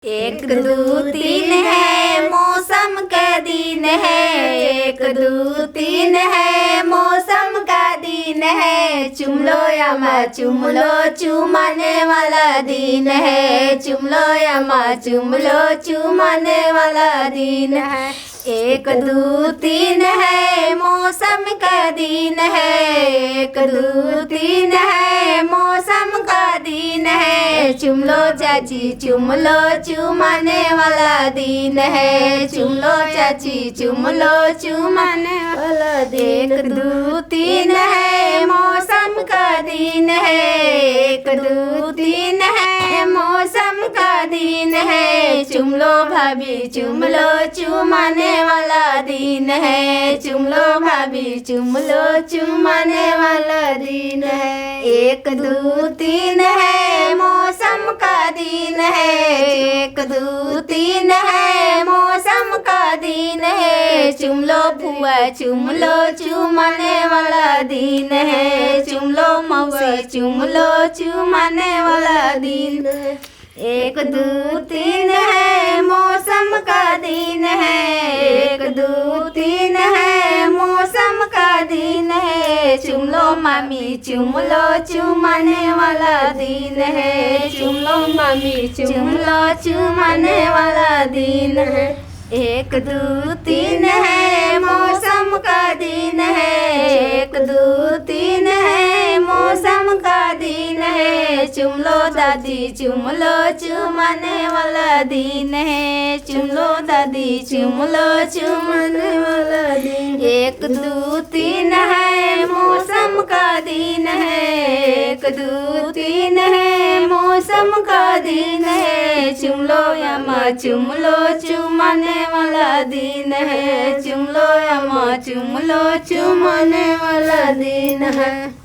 एक दो तीन है मौसम का दिन है। एक दो तीन है मौसम का दिन है। चुम लो या माँ चुम लो चुमाने वाला दिन है। चुम लो या माँ चुम लो चुमाने वाला दिन है। एक दो तीन है मौसम का दिन है। एक दो तीन है मौसम का दिन है। चुम लो चाची चुम लो चुमाने वाला दिन है। चुम लो चाची चुम लो चुमाने वाला दिन। एक दो तीन है मौसम का दिन है। एक दो तीन है मौसम का दिन है। चुम लो भाभी चुम लो चुमाने वाला दिन है। चुम लो भाभी चुम लो चुमाने वाला दिन है। एक दो तीन है मौसम का दिन है। एक दो तीन है मौसम का दिन है। चुम लो फुआ चुम लो चुमाने वाला दिन है। चुम लो मौसी चुम लो चुमाने वाला दिन है। एक दो तीन है मौसम का दिन है। एक दो तीन है मौसम का दिन है। चुम लो मामी चुम लो चुमाने वाला दिन है। चुम लो मामी चुम लो चुमाने वाला दिन है। एक दो तीन है मौसम का दिन है। एक दो तीन है मौसम का दिन है। चुम लो दादी चुम लो चुमाने वाला दिन है। चुम लो दादी चुम लो चुमाने वाला दिन। एक दो तीन है मौसम का दिन है। एक दो तीन है मौसम का दिन है। चुम लो या माँ चुम लो चुमाने वाला दिन है। चुम लो या माँ चुम लो चुमाने वाला दिन है।